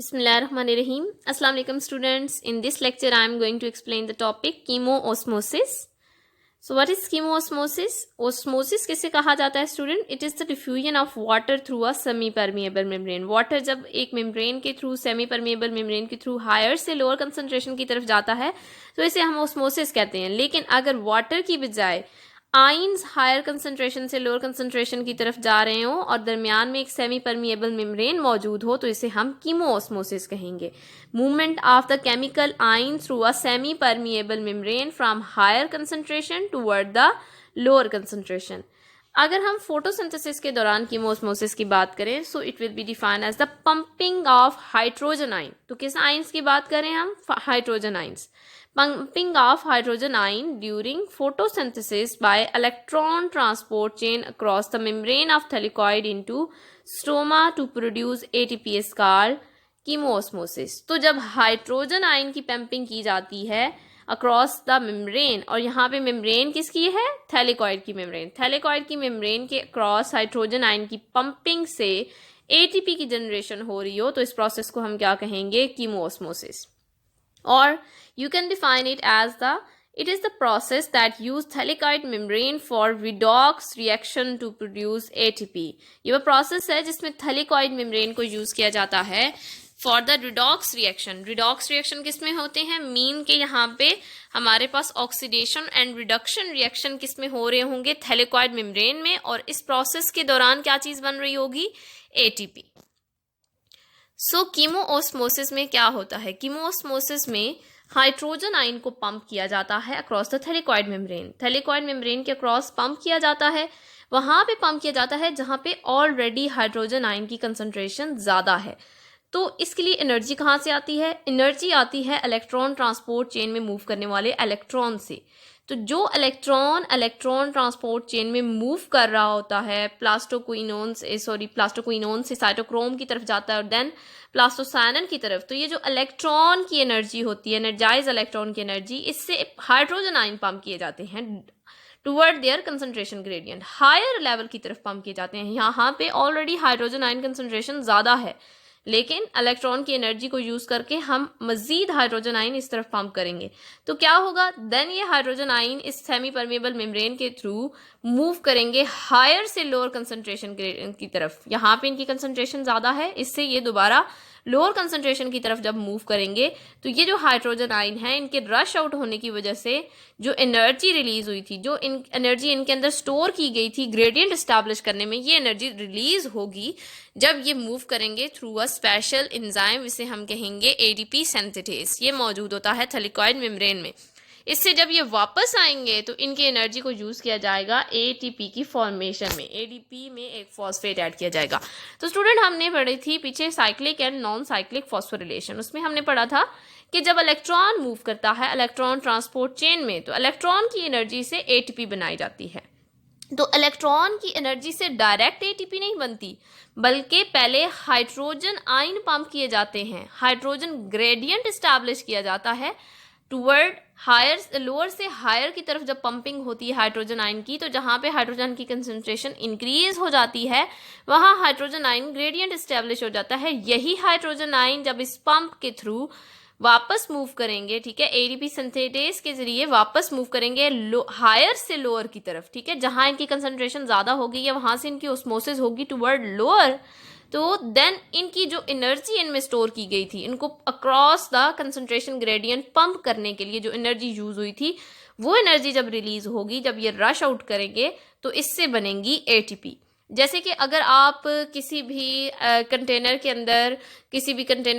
Bismillahirrahmanirrahim. Assalamu alaikum students. In this lecture I am going to explain the topic chemoosmosis. So what is chemoosmosis? Osmosis किसे कहा जाता है student? It is the diffusion of water through a semi permeable membrane. Water जब एक membrane के through semi permeable membrane के through higher से lower concentration की तरफ जाता है तो इसे हम ओस्मोसिस कहते हैं. लेकिन अगर वाटर की बजाय आइंस हायर कंसंट्रेशन से लोअर कंसंट्रेशन की तरफ जा रहे हों और दरमियान में एक सेमी परमिएबल मेम्ब्रेन मौजूद हो तो इसे हम कीमोओस्मोसिस कहेंगे. Movement of the chemical ion through a semi permeable membrane from higher concentration toward the lower concentration. अगर हम फोटोसिंथेसिस के दौरान कीमोओस्मोसिस की बात करें so it will be defined as the pumping of hydrogen ion. तो किस आइंस की बात करें हम? Hydrogen ions. Pumping of hydrogen ion during photosynthesis by electron transport chain across the membrane of thylakoid into stroma to produce ATP is called chemoosmosis. तो जब hydrogen ion की pumping की जाती है अक्रॉस द मेम्ब्रेन, और यहाँ पे membrane किसकी है? थैलेकॉइड की मेम्ब्रेन. थैलेकॉइड की मेम्ब्रेन के अक्रॉस हाइड्रोजन आयन की पंपिंग से ATP की जनरेशन हो रही हो तो इस प्रोसेस को हम क्या कहेंगे? कीमोओस्मोसिस. Or you can define it as it is the process that use thylakoid membrane for redox reaction to produce ATP. ये वो प्रोसेस है जिसमें थैलेकॉइड मेम्ब्रेन को यूज किया जाता है for the redox reaction. Redox reaction किस में होते हैं? मीन के यहाँ पे हमारे पास ऑक्सीडेशन एंड रिडक्शन रिएक्शन किस में हो रहे होंगे? थैलेकॉइड मेम्ब्रेन में. और इस प्रोसेस के दौरान क्या चीज बन रही होगी? ATP. सो कीमोओस्मोसिस में क्या होता है? कीमोओस्मोसिस में हाइड्रोजन आयन को पंप किया जाता है across the thylakoid membrane. Thylakoid membrane के अक्रॉस पंप किया जाता है. वहां पे पंप किया जाता है जहां पे ऑलरेडी हाइड्रोजन आयन की कंसंट्रेशन ज़्यादा है. तो इसके लिए एनर्जी कहाँ से आती है? एनर्जी आती है इलेक्ट्रॉन ट्रांसपोर्ट चेन में मूव करने वाले इलेक्ट्रॉन से. तो जो इलेक्ट्रॉन ट्रांसपोर्ट चेन में मूव कर रहा होता है प्लास्टोक्विनोन से साइटोक्रोम की तरफ जाता है और देन प्लास्टोसाइनिन की तरफ. तो ये जो इलेक्ट्रॉन की एनर्जी होती है, एनर्जाइज इलेक्ट्रॉन की एनर्जी, इससे हाइड्रोजन आयन पंप किए जाते हैं toward their concentration gradient. Higher level की तरफ पंप किए जाते हैं. यहाँ पे ऑलरेडी हाइड्रोजन आयन कंसंट्रेशन ज़्यादा है लेकिन इलेक्ट्रॉन की एनर्जी को यूज करके हम मजीद हाइड्रोजन आयन इस तरफ पंप करेंगे. तो क्या होगा? देन ये हाइड्रोजन आयन इस सेमी परमेबल मेम्ब्रेन के थ्रू मूव करेंगे हायर से लोअर कंसंट्रेशन की तरफ. यहाँ पे इनकी कंसंट्रेशन ज़्यादा है, इससे ये दोबारा लोअर कंसंट्रेशन की तरफ जब मूव करेंगे तो ये जो हाइड्रोजन आयन है इनके रश आउट होने की वजह से जो एनर्जी रिलीज हुई थी, जो एनर्जी इनके अंदर स्टोर की गई थी ग्रेडियंट एस्टैब्लिश करने में, ये एनर्जी रिलीज होगी जब ये मूव करेंगे थ्रू अ स्पेशल एंजाइम, इसे हम कहेंगे ADP सिंथेटेज. ये मौजूद होता है थैलेकॉइड मेम्ब्रेन में. इससे जब ये वापस आएंगे तो इनकी एनर्जी को यूज किया जाएगा ATP की फॉर्मेशन में. ADP में एक फॉस्फेट ऐड किया जाएगा. तो स्टूडेंट हमने पढ़ी थी पीछे cyclic and non cyclic phosphorylation. उसमें हमने पढ़ा था कि जब इलेक्ट्रॉन मूव करता है इलेक्ट्रॉन ट्रांसपोर्ट चेन में तो इलेक्ट्रॉन की एनर्जी से ATP बनाई जाती है. तो इलेक्ट्रॉन की एनर्जी से डायरेक्ट ATP नहीं बनती बल्कि पहले हाइड्रोजन आयन पंप किए जाते हैं. हाइड्रोजन ग्रेडियंट एस्टैब्लिश किया जाता है टुवर्ड हायर, लोअर से हायर की तरफ जब पंपिंग होती है हाइड्रोजन आयन की, तो जहाँ पे हाइड्रोजन की कंसंट्रेशन इंक्रीज हो जाती है वहाँ हाइड्रोजन आयन ग्रेडियंट एस्टेब्लिश हो जाता है. यही हाइड्रोजन आयन जब इस पंप के थ्रू वापस मूव करेंगे, ठीक है, ADP सिंथेटेज के जरिए वापस मूव करेंगे हायर से लोअर की तरफ, ठीक है, जहाँ इनकी कंसंट्रेशन ज़्यादा होगी या वहाँ से इनकी ओस्मोसिस होगी टुवर्ड लोअर. तो देन इनकी जो एनर्जी इनमें स्टोर की गई थी, इनको across the concentration gradient pump करने के लिए जो एनर्जी यूज हुई थी वो एनर्जी जब रिलीज होगी, जब ये रश आउट करेंगे तो इससे बनेंगी ATP. जैसे कि अगर आप किसी भी कंटेनर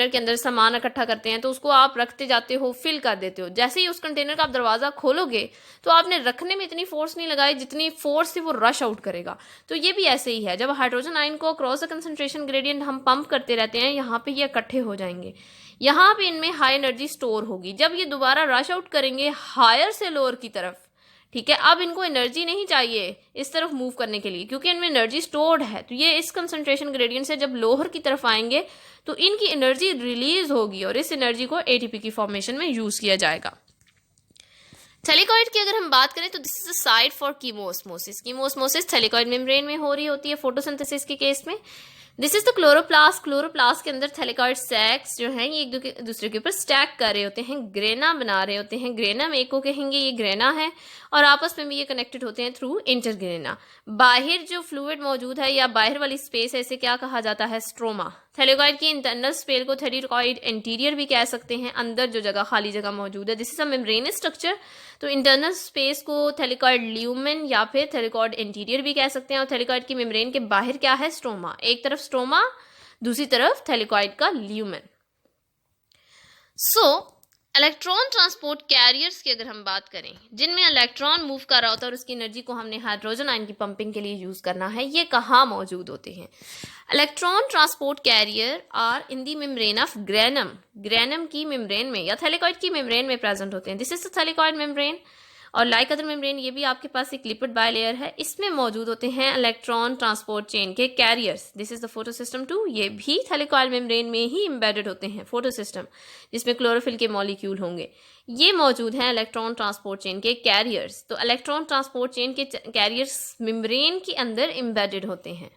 के अंदर सामान इकट्ठा करते हैं तो उसको आप रखते जाते हो, फिल कर देते हो. जैसे ही उस कंटेनर का आप दरवाज़ा खोलोगे तो आपने रखने में इतनी फोर्स नहीं लगाई जितनी फोर्स से वो रश आउट करेगा. तो ये भी ऐसे ही है. जब हाइड्रोजन आयन को क्रॉस द कंसंट्रेशन ग्रेडियंट हम पंप करते रहते हैं, यहाँ पे ये इकट्ठे हो जाएंगे, यहाँ पे इनमें हाई एनर्जी स्टोर होगी. जब ये दोबारा रश आउट करेंगे हायर से लोअर की तरफ, ठीक है, अब इनको एनर्जी नहीं चाहिए इस तरफ मूव करने के लिए क्योंकि इनमें एनर्जी स्टोर्ड है. तो ये इस कंसंट्रेशन ग्रेडियंट से जब लोअर की तरफ आएंगे तो इनकी एनर्जी रिलीज होगी और इस एनर्जी को ATP की फॉर्मेशन में यूज किया जाएगा. थैलेकॉइड की अगर हम बात करें तो this is a site for chemiosmosis. Chemiosmosis thylakoid membrane में हो रही होती है फोटोसिंथेसिस के केस में. This is the chloroplast. Chloroplast के अंदर थैलेकॉइड सैक्स जो हैं ये एक दूसरे के ऊपर स्टैक कर रहे होते हैं, ग्रेना बना रहे होते हैं। ग्रेना में एक को कहेंगे ये ग्रेना है, और आपस में भी ये कनेक्टेड होते हैं थ्रू इंटरग्रेना। बाहर जो फ्लूइड मौजूद है या बाहर वाली स्पेस है इसे क्या कहा जाता है? स्ट्रोमा। थैलेकॉइड की इंटरनल स्पेस को थैलेकॉइड इंटीरियर भी कह सकते हैं, अंदर जो जगह खाली जगह मौजूद है। This is a membranous structure. तो इंटरनल स्पेस को थैलेकॉइड ल्यूमेन या फिर थैलेकॉइड इंटीरियर भी कह सकते हैं। और थैलेकॉइड की मेम्ब्रेन के बाहर क्या है? स्ट्रोमा। एक तरफ स्ट्रोमा, दूसरी तरफ थैलेकॉइड का ल्यूमेन। सो इलेक्ट्रॉन ट्रांसपोर्ट कैरियर्स की अगर हम बात करें, जिनमें इलेक्ट्रॉन मूव कर रहा होता है और उसकी एनर्जी को हमने हाइड्रोजन आयन की पंपिंग के लिए यूज करना है, ये कहाँ मौजूद होते हैं? Electron transport carrier are in the membrane of granum. Granum की मेम्ब्रेन में या थैलेकॉइड की मेम्ब्रेन में प्रेजेंट होते हैं। This is the thylakoid membrane. और लाइक अदर मेम्ब्रेन ये भी आपके पास एक लिपिड बायलेयर है, इसमें मौजूद होते हैं इलेक्ट्रॉन ट्रांसपोर्ट चेन के carriers. This is the photosystem 2। ये भी थैलेकॉइड मेम्ब्रेन में ही एम्बेडेड होते हैं, फोटोसिस्टम जिसमें क्लोरोफिल के मॉलिक्यूल होंगे। ये मौजूद हैं इलेक्ट्रॉन ट्रांसपोर्ट चेन के कैरियर्स। तो इलेक्ट्रॉन ट्रांसपोर्ट चेन के कैरियर्स मेम्ब्रेन के अंदर एम्बेडेड होते हैं।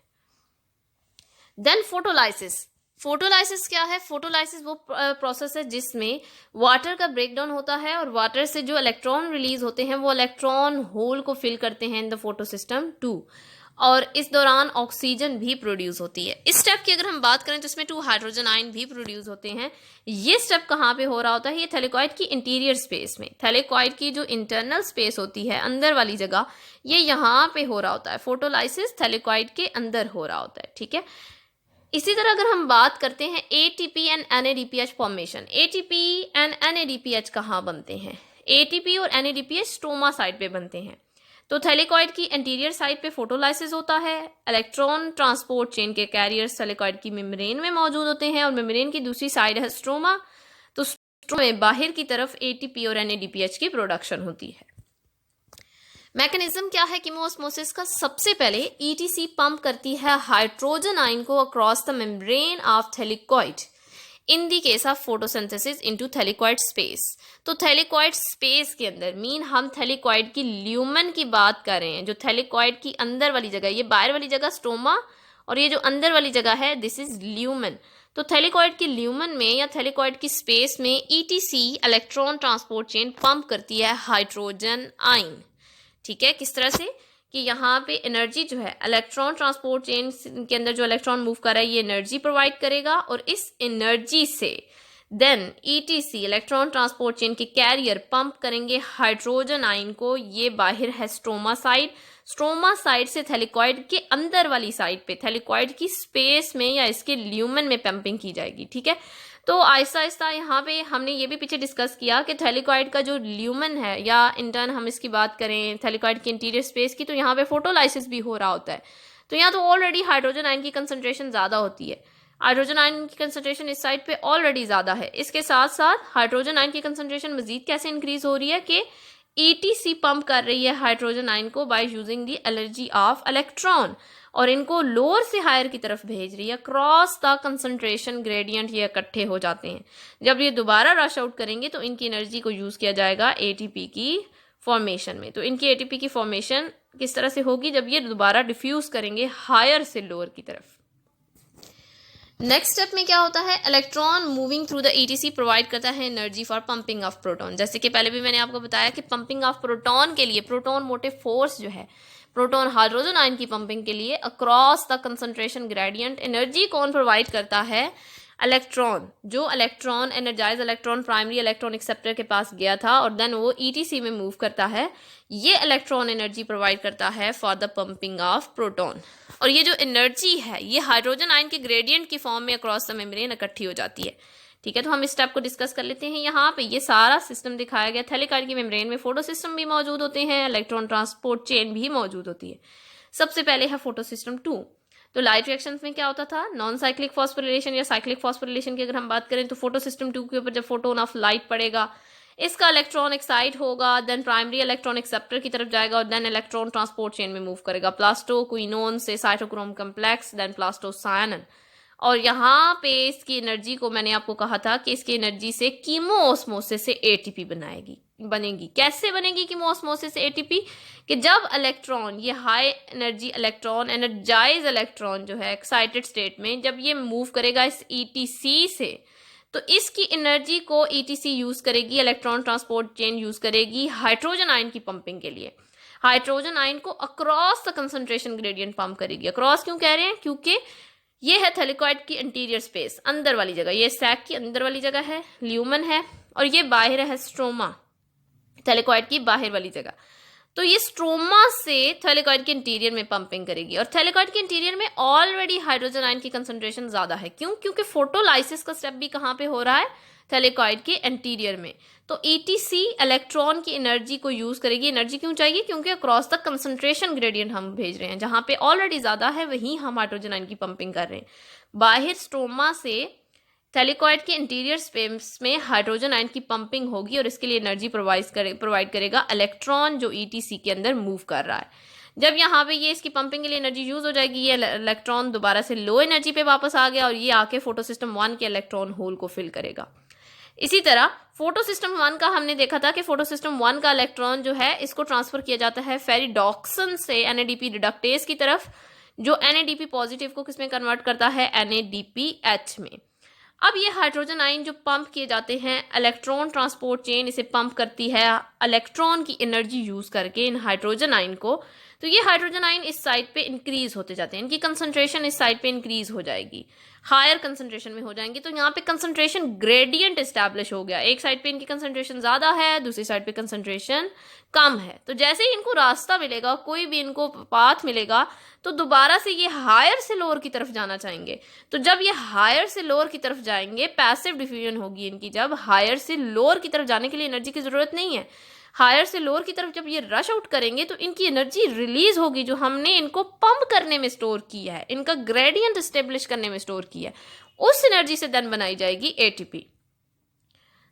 Then photolysis. फोटोलाइसिस क्या है? फोटोलाइसिस वो प्रोसेस है जिसमें वाटर का ब्रेकडाउन होता है और वाटर से जो इलेक्ट्रॉन रिलीज होते हैं वो इलेक्ट्रॉन होल को फिल करते हैं इन द फोटोसिस्टम 2, और इस दौरान ऑक्सीजन भी प्रोड्यूस होती है। इस स्टेप की अगर हम बात करें तो इसमें 2 हाइड्रोजन आयन भी प्रोड्यूस होते हैं। ये स्टेप कहाँ पे हो रहा होता है? ये थैलेकॉइड की इंटीरियर स्पेस में। थैलेकॉइड की जो इंटरनल स्पेस होती है, अंदर वाली जगह, ये यहाँ पे हो रहा होता है। फोटोलाइसिस थैलेकॉइड के अंदर हो रहा होता है, ठीक है। इसी तरह अगर हम बात करते हैं ATP and NADPH formation, ATP and NADPH कहाँ बनते हैं? एटीपी और एनएडीपीएच स्ट्रोमा साइड पे बनते हैं। तो थैलेकॉइड की इंटीरियर साइड पे फोटोलाइसिस होता है। इलेक्ट्रॉन ट्रांसपोर्ट चेन के कैरियर्स थैलेकॉइड की मेम्ब्रेन में मौजूद होते हैं और मेम्ब्रेन की दूसरी साइड है स्ट्रोमा। तो स्ट्रोमा में बाहर की तरफ एटीपी और एनएडीपीएच की प्रोडक्शन होती है। मैकेनिज्म क्या है कीमोऑस्मोसिस का? सबसे पहले ईटीसी पंप करती है हाइड्रोजन आयन को across the membrane of thylakoid in the case of photosynthesis into thylakoid space. तो थैलेकॉइड स्पेस के अंदर मीन हम थैलेकॉइड की ल्यूमन की बात कर रहे हैं, जो थैलेकॉइड की अंदर वाली जगह, ये बाहर वाली जगह स्ट्रोमा और ये जो अंदर वाली जगह है दिस इज ल्यूमन। तो थैलेकॉइड की ल्यूमन में या थैलेकॉइड की स्पेस में etc electron transport chain pump करती है हाइड्रोजन आयन। ठीक है, किस तरह से कि यहाँ पे एनर्जी जो है इलेक्ट्रॉन ट्रांसपोर्ट चेन के अंदर जो इलेक्ट्रॉन मूव कर रहा है ये एनर्जी प्रोवाइड करेगा, और इस एनर्जी से then ETC electron transport chain के कैरियर पंप करेंगे हाइड्रोजन आयन को। ये बाहर है स्ट्रोमा साइड। स्ट्रोमा साइड से थैलेकॉइड के अंदर वाली साइड पे थैलेकॉइड की स्पेस में या इसके ल्यूमन में पंपिंग की जाएगी। ठीक है, तो आहिस्ता आहिस्ता यहाँ पे हमने ये भी पीछे डिस्कस किया कि थैलेकॉइड का जो ल्यूमन है या इंटर्न हम इसकी बात करें थैलेकॉइड की इंटीरियर स्पेस की, तो यहाँ पे फोटोलाइसिस भी हो रहा होता है। तो यहाँ तो ऑलरेडी हाइड्रोजन आयन की कंसंट्रेशन ज़्यादा होती है। हाइड्रोजन आयन की कंसंट्रेशन इस साइड पे ऑलरेडी ज़्यादा है। इसके साथ साथ हाइड्रोजन आयन की कंसंट्रेशन मजीद कैसे इंक्रीज हो रही है कि ईटीसी पंप कर रही है हाइड्रोजन आयन को by using the energy of electron, और इनको लोअर से हायर की तरफ भेज रही है। क्रॉस द कंसंट्रेशन ग्रेडियंट ये इकट्ठे हो जाते हैं। जब ये दोबारा रश आउट करेंगे तो इनकी एनर्जी को यूज किया जाएगा एटीपी की फॉर्मेशन में। तो इनकी एटीपी की फॉर्मेशन किस तरह से होगी? जब ये दोबारा डिफ्यूज करेंगे हायर से लोअर की तरफ। नेक्स्ट स्टेप में क्या होता है? Electron moving through the etc provide करता है energy for pumping of proton. जैसे कि पहले भी मैंने आपको बताया कि पंपिंग ऑफ प्रोटॉन के लिए प्रोटॉन मोटिव फोर्स जो है प्रोटॉन हाइड्रोजन आयन की पंपिंग के लिए across the concentration gradient energy कौन प्रोवाइड करता है? इलेक्ट्रॉन। जो electron energised electron primary electron acceptor के पास गया था और देन वो ईटीसी में मूव करता है, ये इलेक्ट्रॉन एनर्जी प्रोवाइड करता है for the pumping of proton. और ये जो एनर्जी है ये हाइड्रोजन आयन के ग्रेडियंट की फॉर्म में अक्रॉस द मेम्ब्रेन इकट्ठी हो जाती है। ठीक है, तो हम इस स्टेप को डिस्कस कर लेते हैं। यहाँ पे ये सारा सिस्टम दिखाया गया। थैलेकॉइड की मेम्ब्रेन में फोटो सिस्टम भी मौजूद होते हैं, इलेक्ट्रॉन ट्रांसपोर्ट चेन भी मौजूद होती है। सबसे पहले है फोटो सिस्टम 2। तो लाइट रिएक्शंस में क्या होता था? नॉन साइक्लिक फॉस्फोरिलेशन या साइक्लिक फॉस्फोरिलेशन की अगर हम बात करें तो फोटो सिस्टम 2 के ऊपर जब फोटोन ऑफ लाइट पड़ेगा, इसका इलेक्ट्रॉन एक्साइट होगा, देन प्राइमरी इलेक्ट्रॉन एक्सेप्टर की तरफ जाएगा और देन इलेक्ट्रॉन ट्रांसपोर्ट चेन में मूव करेगा प्लास्टो क्विनोन से साइटोक्रोम कम्प्लेक्स, देन प्लास्टोसायनन। और यहाँ पे इसकी एनर्जी को मैंने आपको कहा था कि इसकी एनर्जी से कीमोऑस्मोसिस से एटीपी बनाएगी। बनेगी। कैसे बनेगी कीमोऑस्मोसिस से एटीपी? कि जब इलेक्ट्रॉन, ये high energy electron, energised electron जो है एक्साइटेड स्टेट में, जब ये मूव करेगा इस ईटीसी से, तो इसकी एनर्जी को ईटीसी यूज करेगी, इलेक्ट्रॉन ट्रांसपोर्ट चेन यूज करेगी हाइड्रोजन आयन की पंपिंग के लिए। हाइड्रोजन आयन को across the concentration gradient pump करेगी। अक्रॉस क्यों कह रहे हैं? क्योंकि ये है थैलेकॉइड की इंटीरियर स्पेस, अंदर वाली जगह, ये सैक की अंदर वाली जगह है, ल्यूमन है, और ये बाहर है स्ट्रोमा, थैलेकॉइड की बाहर वाली जगह। तो ये स्ट्रोमा से थैलेकॉइड के इंटीरियर में पंपिंग करेगी, और थैलेकॉइड के इंटीरियर में ऑलरेडी हाइड्रोजन आयन की कंसंट्रेशन ज्यादा है। क्यों? क्योंकि फोटोलाइसिस का स्टेप भी कहाँ पे हो रहा है? थैलेकॉइड के इंटीरियर में। तो ईटीसी इलेक्ट्रॉन की एनर्जी को यूज करेगी। एनर्जी क्यों चाहिए? क्योंकि अक्रॉस द कंसंट्रेशन ग्रेडियंट हम भेज रहे हैं, जहां पे ऑलरेडी ज्यादा है वहीं हम हाइड्रोजन आयन की पंपिंग कर रहे हैं। बाहर स्ट्रोमा से थैलेकॉइड के इंटीरियर स्पेस में हाइड्रोजन आयन की पंपिंग होगी, और इसके लिए एनर्जी प्रोवाइड करेगा इलेक्ट्रॉन जो ईटीसी के अंदर मूव कर रहा है। जब यहाँ पे ये इसकी पंपिंग के लिए एनर्जी यूज हो जाएगी, ये इलेक्ट्रॉन दोबारा से लो एनर्जी पे वापस आ गया, और ये आके फोटोसिस्टम 1 के इलेक्ट्रॉन होल को फिल करेगा। इसी तरह फोटोसिस्टम 1 का हमने देखा था कि फोटोसिस्टम 1 का इलेक्ट्रॉन जो है इसको ट्रांसफर किया जाता है फेरिडॉक्सन से एनएडीपी रिडक्टेज की तरफ, जो एनएडीपी पॉजिटिव को किसमें कन्वर्ट करता है? एनएडीपीएच में। अब ये हाइड्रोजन आयन जो पंप किए जाते हैं, इलेक्ट्रॉन ट्रांसपोर्ट चेन इसे पंप करती है इलेक्ट्रॉन की एनर्जी यूज करके इन हाइड्रोजन आयन को। तो ये हाइड्रोजन आयन इस साइड पे इंक्रीज होते जाते हैं, इनकी कंसंट्रेशन इस साइड पे इंक्रीज हो जाएगी, हायर कंसंट्रेशन में हो जाएंगे। तो यहाँ पे कंसंट्रेशन ग्रेडियंट एस्टैब्लिश हो गया। एक साइड पे इनकी कंसंट्रेशन ज्यादा है, दूसरी साइड पे कंसंट्रेशन कम है। तो जैसे ही इनको रास्ता मिलेगा, कोई भी इनको पाथ मिलेगा, तो दोबारा से ये हायर से लोअर की तरफ जाना चाहेंगे। तो जब ये हायर से लोअर की तरफ जाएंगे, पैसिव डिफ्यूजन होगी इनकी। जब हायर से लोअर की तरफ जाने के लिए एनर्जी की जरूरत नहीं है, हायर से लोअर की तरफ जब ये रश आउट करेंगे, तो इनकी एनर्जी रिलीज होगी जो हमने इनको पंप करने में स्टोर किया है, इनका ग्रेडियंट एस्टेब्लिश करने में स्टोर किया है, उस एनर्जी से देन बनाई जाएगी ATP.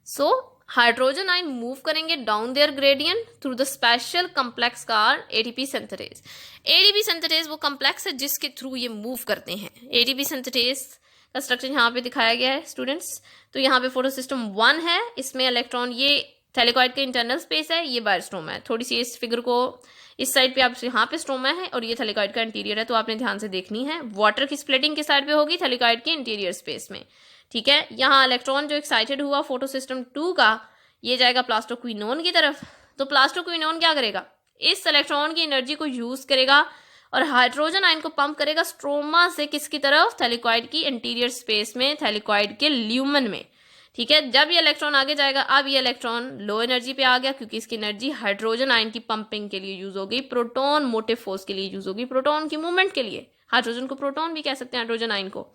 So hydrogen ion move करेंगे down their gradient through the special complex called ATP synthetase. ATP synthetase वो कॉम्प्लेक्स है जिसके थ्रू ये मूव करते हैं। एटीपी सिंथेटेज का स्ट्रक्चर यहाँ पे दिखाया गया है स्टूडेंट्स। तो यहाँ पे फोटोसिस्टम 1 है, इसमें इलेक्ट्रॉन, ये थैलेकॉइड का इंटरनल स्पेस है, ये बाहर स्ट्रोमा है। थोड़ी सी इस फिगर को इस साइड पे आप, यहाँ पे स्ट्रोमा है और ये थैलेकॉइड का इंटीरियर है, तो आपने ध्यान से देखनी है। वाटर की स्प्लिटिंग किस साइड पे होगी? थैलेकॉइड के इंटीरियर स्पेस में, ठीक है। यहाँ इलेक्ट्रॉन जो एक्साइटेड हुआ फोटोसिस्टम 2 का, ये जाएगा प्लास्टोक्विनोन की तरफ। तो प्लास्टोक्विनोन क्या करेगा? इस इलेक्ट्रॉन की एनर्जी को यूज करेगा और हाइड्रोजन आयन को पंप करेगा स्ट्रोमा से किसकी तरफ? थैलेकॉइड की इंटीरियर स्पेस में, थैलेकॉइड के ल्यूमन में, ठीक है। जब ये इलेक्ट्रॉन आगे जाएगा, अब ये इलेक्ट्रॉन लो एनर्जी पे आ गया क्योंकि इसकी एनर्जी हाइड्रोजन आयन की पंपिंग के लिए यूज होगी, प्रोटॉन मोटिव फोर्स के लिए यूज होगी, प्रोटॉन की मूवमेंट के लिए। हाइड्रोजन को प्रोटॉन भी कह सकते हैं, हाइड्रोजन आयन को।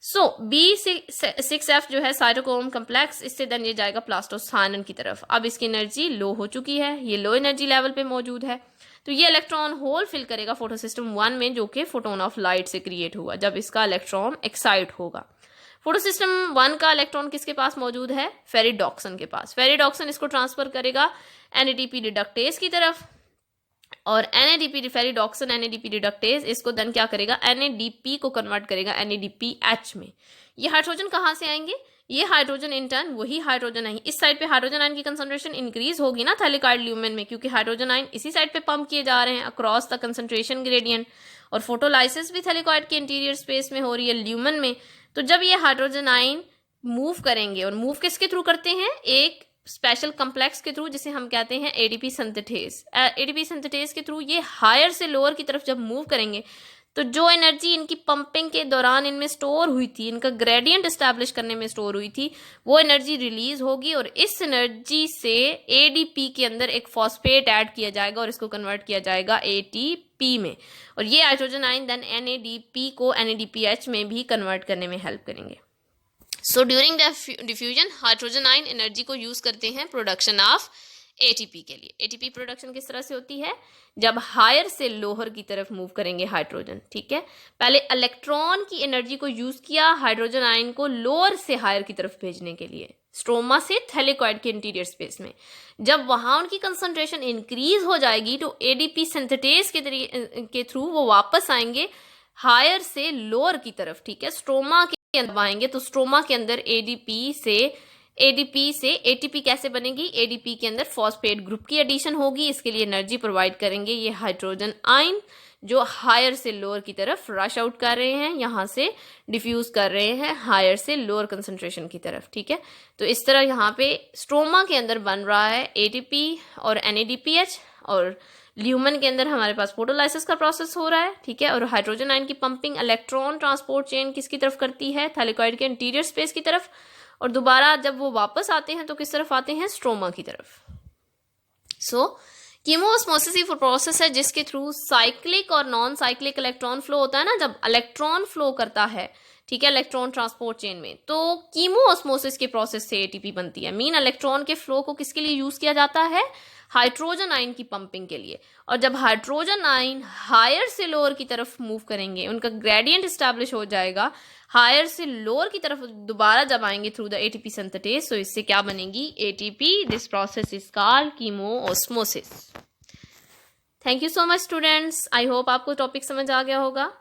सो B6F जो है साइटोक्रोम कम्प्लेक्स, इससे देन ये जाएगा प्लास्टोसाइनन की तरफ। अब इसकी एनर्जी लो हो चुकी है, ये लो एनर्जी लेवल पे मौजूद है, तो ये इलेक्ट्रॉन होल फिल करेगा फोटोसिस्टम 1 में, जो कि फोटोन ऑफ लाइट से क्रिएट हुआ जब इसका इलेक्ट्रॉन एक्साइट होगा। फोटोसिस्टम 1 का इलेक्ट्रॉन किसके पास मौजूद है? फेरिडॉक्सन के पास। फेरिडॉक्सन इसको ट्रांसफर करेगा एनएडीपी रिडक्टेज की तरफ, और एनएडीपी फेरिडॉक्सन एनएडीपी रिडक्टेज इसको देन क्या करेगा? एनएडीपी को कन्वर्ट करेगा एनएडीपीएच में। ये हाइड्रोजन कहाँ से आएंगे? ये हाइड्रोजन इन टर्न वही हाइड्रोजन आयन, इस साइड पे हाइड्रोजन आयन की कंसंट्रेशन इंक्रीज होगी ना थैलेकॉइड ल्यूमेन में, क्योंकि हाइड्रोजन आयन इसी साइड पे पंप किए जा रहे हैं अक्रॉस द कंसंट्रेशन ग्रेडियंट, और फोटोलाइसिस भी थैलेकॉइड के इंटीरियर स्पेस में हो रही है, ल्यूमेन में। तो जब ये हाइड्रोजन आयन मूव करेंगे, और मूव किसके थ्रू करते हैं? एक स्पेशल कॉम्प्लेक्स के थ्रू, जिसे हम कहते हैं एडीपी सिंथेटेज। एडीपी सिंथेटेज के थ्रू ये हायर से लोअर की तरफ जब मूव करेंगे, तो जो एनर्जी इनकी पंपिंग के दौरान इनमें स्टोर हुई थी, इनका ग्रेडियंट एस्टैब्लिश करने में स्टोर हुई थी, वो एनर्जी रिलीज होगी, और इस एनर्जी से एडीपी के अंदर एक फॉस्फेट ऐड किया जाएगा और इसको कन्वर्ट किया जाएगा एटीपी में, और ये हाइड्रोजन आयन देन एनएडीपी को एनएडीपीएच में भी कन्वर्ट करने में हेल्प करेंगे। So during diffusion hydrogen ion energy को यूज करते हैं प्रोडक्शन ऑफ एटीपी के लिए। एटीपी प्रोडक्शन किस तरह से होती है? जब हायर से लोअर की तरफ मूव करेंगे हाइड्रोजन, ठीक है। पहले इलेक्ट्रॉन की एनर्जी को यूज किया हाइड्रोजन आयन को लोअर से हायर की तरफ भेजने के लिए, स्ट्रोमा से थैलेकॉइड के इंटीरियर स्पेस में। जब वहां उनकी कंसंट्रेशन इंक्रीज हो जाएगी, तो एडीपी सिंथेटेज के थ्रू वो वापस आएंगे हायर से लोअर की तरफ, ठीक है। स्ट्रोमा के अंदर आएंगे, तो स्ट्रोमा के अंदर एडीपी से एडीपी से एटीपी कैसे बनेगी, एडीपी के अंदर फॉस्फेट ग्रुप की एडिशन होगी, इसके लिए एनर्जी प्रोवाइड करेंगे ये हाइड्रोजन आयन जो हायर से लोअर की तरफ रश आउट कर रहे हैं, यहाँ से डिफ्यूज कर रहे हैं हायर से लोअर कंसंट्रेशन की तरफ। ठीक है, तो इस तरह यहाँ पे स्ट्रोमा के अंदर बन रहा है एटीपी और एनएडीपीएच, और ल्यूमन के अंदर हमारे पास फोटोलाइसिस का प्रोसेस हो रहा है। ठीक है, और हाइड्रोजन आयन की पंपिंग इलेक्ट्रॉन ट्रांसपोर्ट चेन किसकी तरफ करती है, थैलेकॉइड के इंटीरियर स्पेस की तरफ, और दोबारा जब वो वापस आते हैं तो किस तरफ आते हैं, स्ट्रोमा की तरफ। सो कीमोऑस्मोसिस ही प्रोसेस है जिसके थ्रू साइक्लिक और नॉन साइक्लिक इलेक्ट्रॉन फ्लो होता है ना, जब इलेक्ट्रॉन फ्लो करता है, ठीक है, इलेक्ट्रॉन ट्रांसपोर्ट चेन में, तो कीमोऑस्मोसिस के प्रोसेस से एटीपी बनती है। मीन इलेक्ट्रॉन के फ्लो को किसके लिए यूज किया जाता है, हाइड्रोजन आयन की पंपिंग के लिए। और जब हाइड्रोजन आयन हायर से लोअर की तरफ मूव करेंगे, उनका ग्रेडियंट एस्टैब्लिश हो जाएगा, हायर से लोअर की तरफ दोबारा जब आएंगे थ्रू द एटीपी सिंथेसिस, तो इससे क्या बनेगी, ATP. This process is called chemiosmosis. Thank you so much students, I hope आपको टॉपिक समझ आ गया होगा।